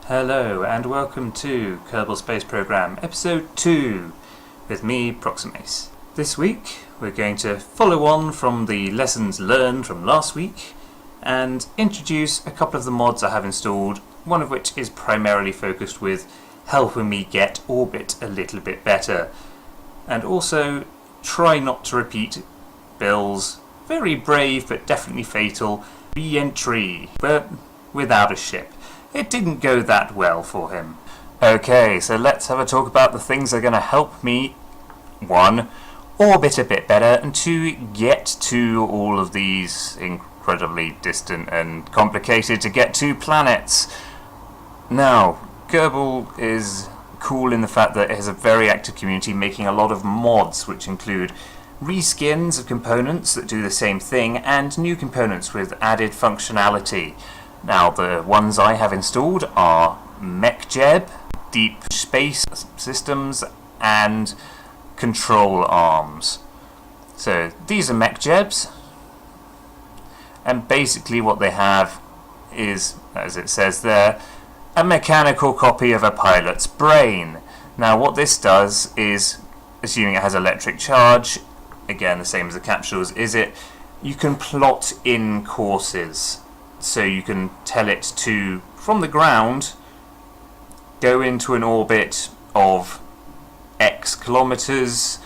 Hello and welcome to Kerbal Space Program Episode 2 with me, Proximace. This week we're going to follow on from the lessons learned from last week and introduce a couple of the mods I have installed, one of which is primarily focused with helping me get orbit a little bit better, and also try not to repeat Bill's very brave but definitely fatal re-entry, but without a ship. It didn't go that well for him. Okay, so let's have a talk about the things that are going to help me, 1, orbit a bit better, and 2, get to all of these incredibly distant and complicated to get to planets. Now, Kerbal is cool in the fact that it has a very active community making a lot of mods, which include reskins of components that do the same thing and new components with added functionality. Now, the ones I have installed are MechJeb, Deep Space Systems, and Control Arms. So these are MechJebs, and basically what they have is, as it says there, a mechanical copy of a pilot's brain. Now what this does is, assuming it has electric charge, again the same as the capsules, you can plot in courses. So you can tell it to, from the ground, go into an orbit of X kilometers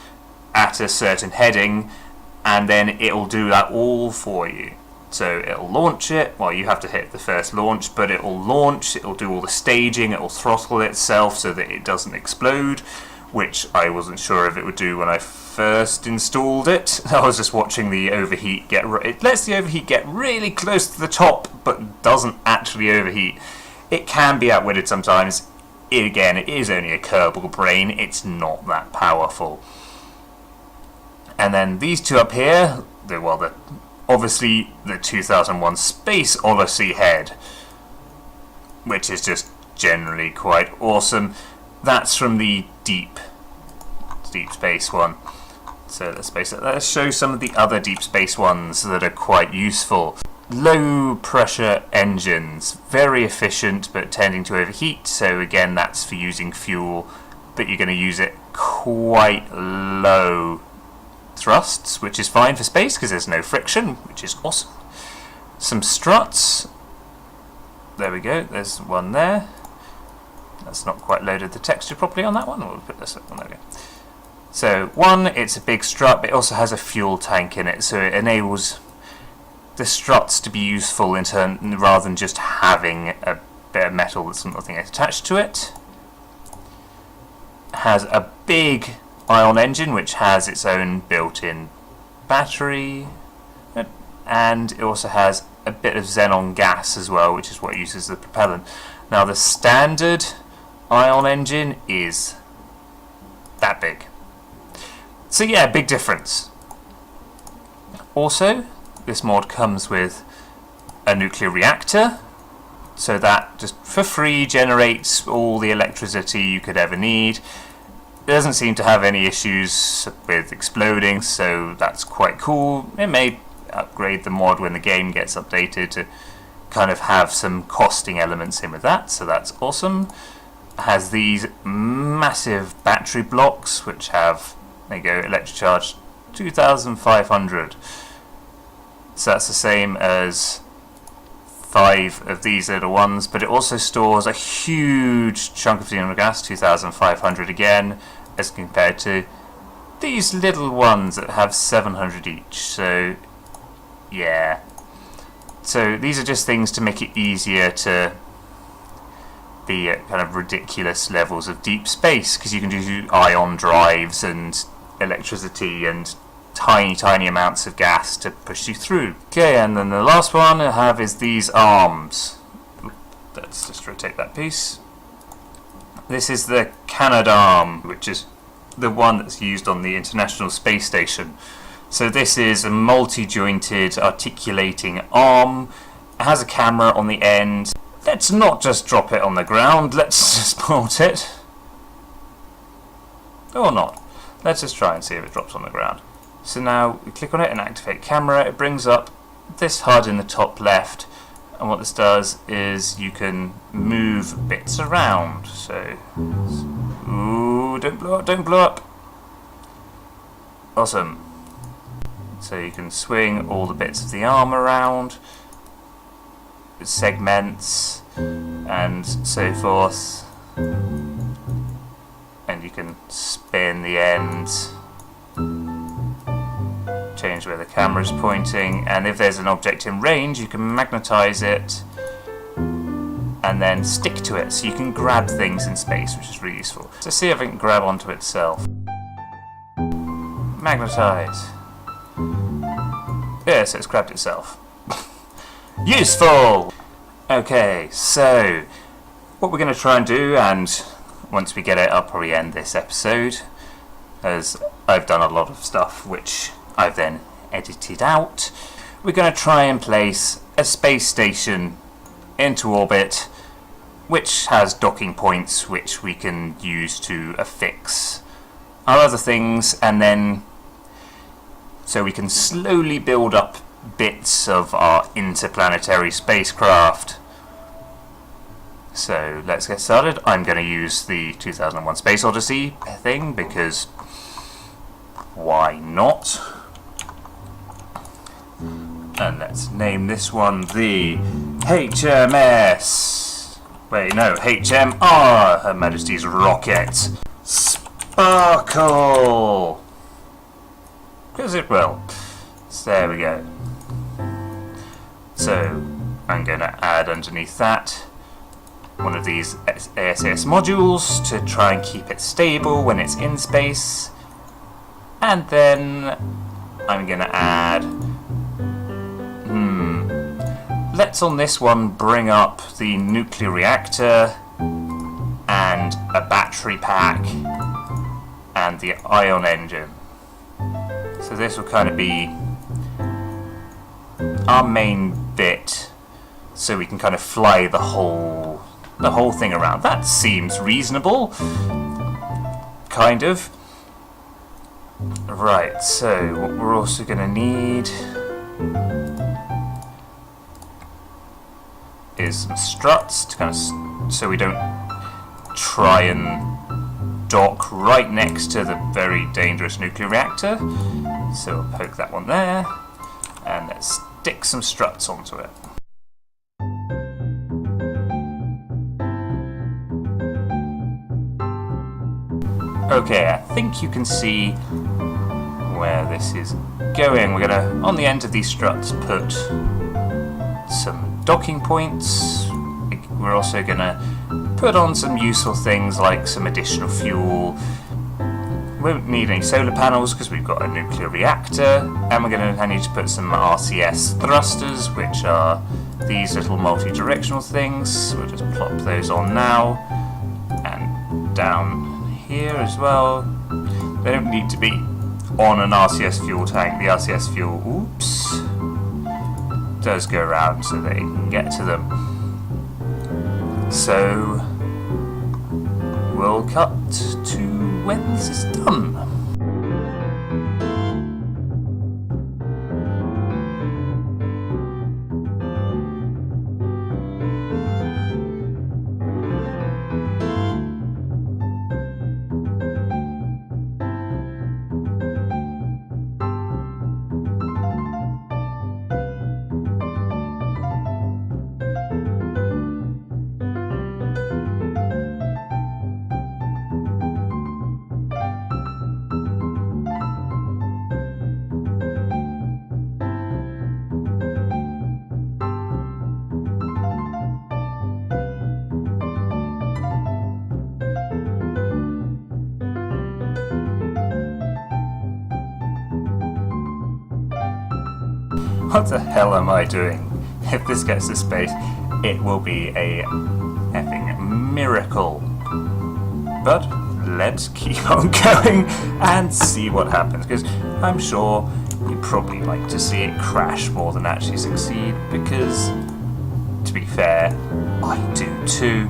at a certain heading, and then it'll do that all for you. So it'll launch it, well, you have to hit the first launch, but it'll launch, it'll do all the staging, it'll throttle itself so that it doesn't explode, which I wasn't sure if it would do when I first installed it. I was just watching the overheat it lets the overheat get really close to the top, but doesn't actually overheat. It can be outwitted sometimes. Again, it is only a Kerbal brain, it's not that powerful. And then these two up here, obviously the 2001 Space Odyssey head, which is just generally quite awesome. That's from the deep space one. So let's show some of the other deep space ones that are quite useful. Low pressure engines, very efficient but tending to overheat, so again that's for using fuel, but you're going to use it quite low thrusts, which is fine for space because there's no friction, which is awesome. Some struts, there we go, there's one there. That's not quite loaded the texture properly on that one. We'll put this one, there we go. So, one, it's a big strut, but it also has a fuel tank in it, so it enables the struts to be useful in turn, rather than just having a bit of metal that's nothing attached to it. It has a big ion engine, which has its own built-in battery, and it also has a bit of xenon gas as well, which is what uses the propellant. Now, the standard ion engine is that big. So yeah, big difference. Also, this mod comes with a nuclear reactor, so that just for free generates all the electricity you could ever need. It doesn't seem to have any issues with exploding, so that's quite cool. It may upgrade the mod when the game gets updated to kind of have some costing elements in with that, so that's awesome. It has these massive battery blocks which have, there you go, electric charge 2500. So that's the same as 5 of these little ones, but it also stores a huge chunk of xenon gas, 2500 again, as compared to these little ones that have 700 each. So yeah. So these are just things to make it easier to be at kind of ridiculous levels of deep space, because you can do ion drives and electricity and tiny amounts of gas to push you through. Okay, and then the last one I have is these arms. Let's just rotate that piece. This is the Canadarm, which is the one that's used on the International Space Station. So this is a multi-jointed articulating arm. It has a camera on the end. Let's not just drop it on the ground, let's just port it. Or not. Let's just try and see if it drops on the ground. So now we click on it and activate camera. It brings up this HUD in the top left. And what this does is you can move bits around. So, ooh, don't blow up, don't blow up. Awesome. So you can swing all the bits of the arm around, segments, and so forth. And you can spin the ends, change where the camera's pointing, and if there's an object in range you can magnetize it and then stick to it, so you can grab things in space, which is really useful. So see if it can grab onto itself. Magnetize. Yes, it's grabbed itself. Useful! Okay, so what we're going to try and do, and once we get it I'll probably end this episode, as I've done a lot of stuff which I've then edited out. We're going to try and place a space station into orbit which has docking points which we can use to affix our other things, and then so we can slowly build up bits of our interplanetary spacecraft. So let's get started. I'm going to use the 2001 Space Odyssey thing because why not? And let's name this one the HMS. Wait, no, HMR, Her Majesty's Rocket Sparkle. Because it will. So there we go. So I'm going to add underneath that one of these ASAS modules to try and keep it stable when it's in space. And then I'm going to add, let's on this one bring up the nuclear reactor and a battery pack and the ion engine. So this will kind of be our main bit, so we can kind of fly the whole thing around. That seems reasonable, kind of. Right, so what we're also going to need is some struts to kind of so we don't try and dock right next to the very dangerous nuclear reactor. So we'll poke that one there, and let's stick some struts onto it. Okay, I think you can see where this is going. We're going to, on the end of these struts, put some docking points. We're also going to put on some useful things like some additional fuel. We won't need any solar panels because we've got a nuclear reactor, and we're going to need to put some RCS thrusters, which are these little multi-directional things. So we'll just plop those on now, and down here as well. They don't need to be on an RCS fuel tank. The RCS fuel, does go around so they can get to them. So we'll cut to when this is done. What the hell am I doing? If this gets to space, it will be a effing miracle. But let's keep on going and see what happens, because I'm sure you'd probably like to see it crash more than actually succeed, because, to be fair, I do too.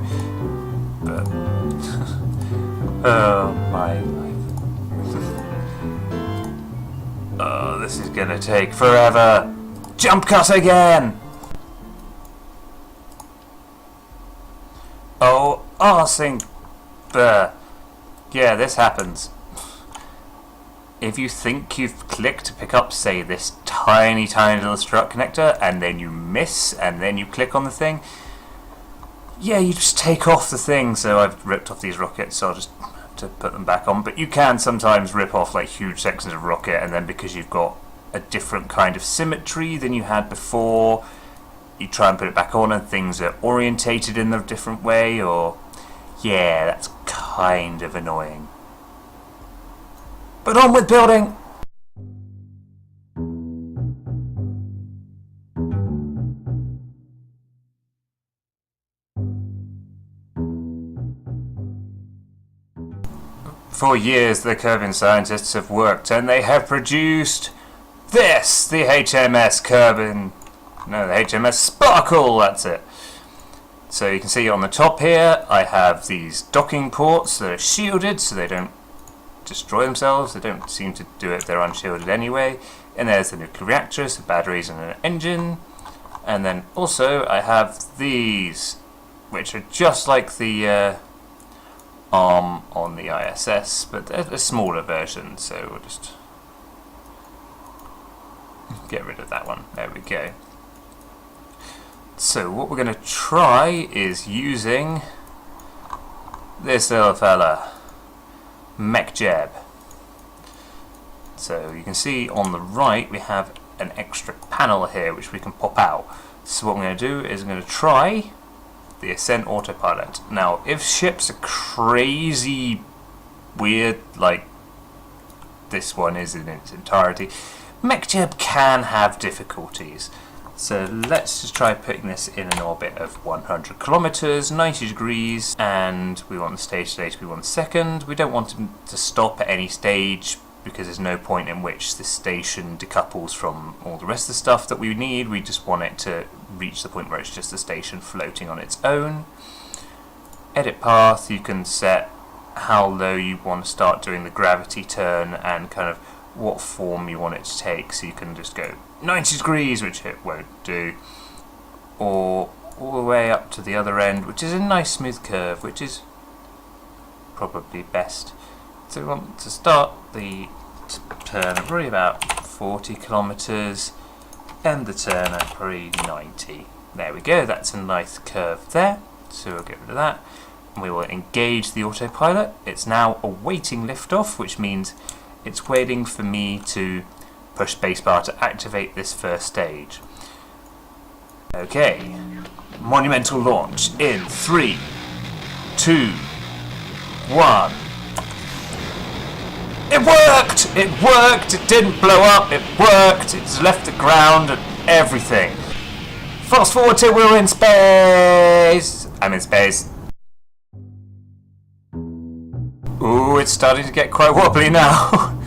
But, oh my life. Oh, this is gonna take forever. Jump cut again! arsing. Yeah, this happens. If you think you've clicked to pick up, say, this tiny little strut connector, and then you miss, and then you click on the thing, yeah, you just take off the thing. So I've ripped off these rockets, so I'll just have to put them back on. But you can sometimes rip off like huge sections of rocket, and then because you've got a different kind of symmetry than you had before, you try and put it back on and things are orientated in a different way, or yeah, that's kind of annoying. But on with building! For years the Kerbal scientists have worked and they have produced this, the HMS Sparkle, that's it. So you can see on the top here I have these docking ports that are shielded so they don't destroy themselves. They don't seem to do it if they're unshielded anyway. And there's the nuclear reactors, the batteries and an engine. And then also I have these, which are just like the arm on the ISS, but they're a smaller version, so we'll just get rid of that one. There we go. So what we're going to try is using this little fella, MechJeb. So you can see on the right we have an extra panel here which we can pop out. So what I'm going to do is I'm going to try the Ascent autopilot. Now if ships are crazy weird like this one is in its entirety, MechJeb can have difficulties. So let's just try putting this in an orbit of 100 kilometers, 90 degrees, and we want the stage delay to be 1 second. We don't want to stop at any stage because there's no point in which the station decouples from all the rest of the stuff that we need. We just want it to reach the point where it's just a station floating on its own. Edit path, you can set how low you want to start doing the gravity turn and kind of what form you want it to take. So you can just go 90 degrees, which it won't do, or all the way up to the other end, which is a nice smooth curve, which is probably best. So we want to start the turn at probably about 40 kilometers, end the turn at probably 90. There we go, that's a nice curve there, so we'll get rid of that. And we will engage the autopilot. It's now awaiting liftoff, which means it's waiting for me to push spacebar to activate this first stage. Okay, monumental launch in 3, 2, 1. It worked! It worked! It didn't blow up, it worked! It's left the ground and everything. Fast forward till we're in space! I'm in space. Ooh, it's starting to get quite wobbly now.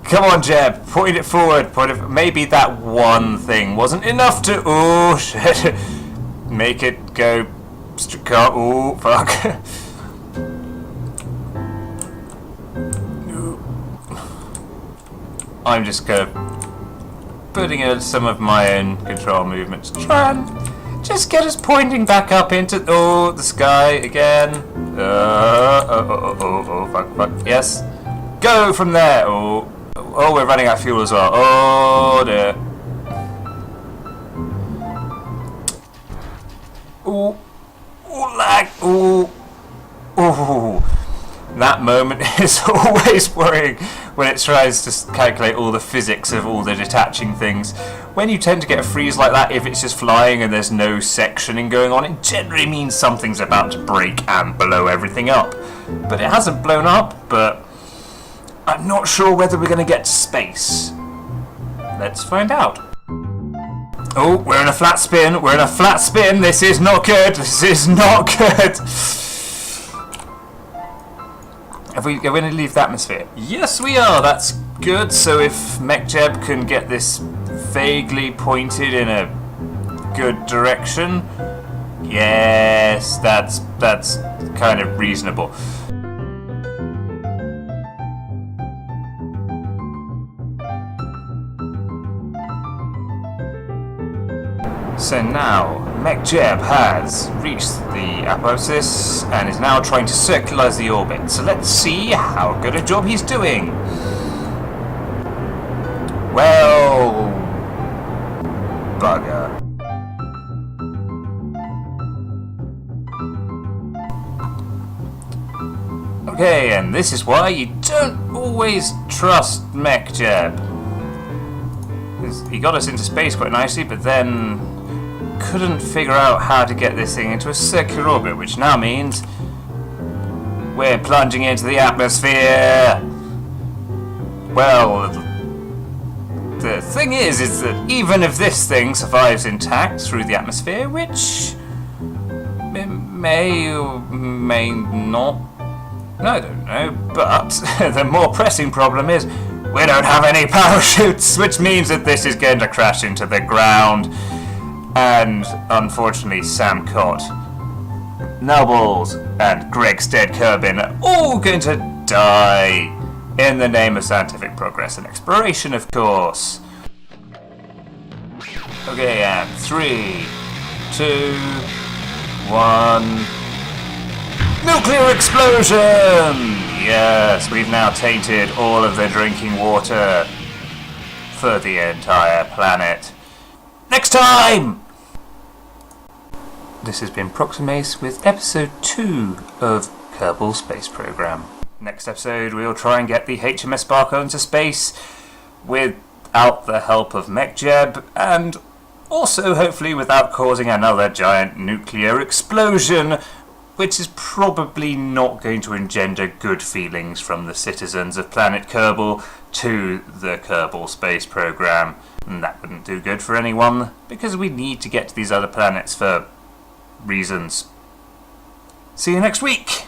Come on, Jeb, point it forward. Maybe that one thing wasn't enough to. Oh shit! Make it go. Oh fuck! I'm just putting in some of my own control movements. Try and just get us pointing back up into the sky again. Fuck. Yes, go from there. Oh, we're running out of fuel as well. Oh dear. Ooh, lag. Ooh. That moment is always worrying when it tries to calculate all the physics of all the detaching things. When you tend to get a freeze like that, if it's just flying and there's no sectioning going on, it generally means something's about to break and blow everything up. But it hasn't blown up, but I'm not sure whether we're going to get to space. Let's find out. Oh, we're in a flat spin. We're in a flat spin. This is not good. This is not good. Are we going to leave the atmosphere? Yes, we are. That's good. So if MechJeb can get this vaguely pointed in a good direction, yes, that's kind of reasonable. So now, MechJeb has reached the apoapsis and is now trying to circularize the orbit. So let's see how good a job he's doing. Well, bugger. Okay, and this is why you don't always trust MechJeb. He got us into space quite nicely, but then couldn't figure out how to get this thing into a circular orbit, which now means we're plunging into the atmosphere. Well, the thing is that even if this thing survives intact through the atmosphere, which it may or may not, I don't know, but the more pressing problem is we don't have any parachutes, which means that this is going to crash into the ground. And unfortunately, Sam Cott, Nubbles, and Greg Stead-Kerbin are all going to die in the name of scientific progress and exploration, of course. Okay, and 3, 2, 1. Nuclear explosion! Yes, we've now tainted all of the drinking water for the entire planet. Next time! This has been Proximace with episode 2 of Kerbal Space Program. Next episode we'll try and get the HMR Sparkle into space without the help of MechJeb, and also hopefully without causing another giant nuclear explosion, which is probably not going to engender good feelings from the citizens of planet Kerbal to the Kerbal Space Program. And that wouldn't do good for anyone, because we need to get to these other planets for reasons. See you next week!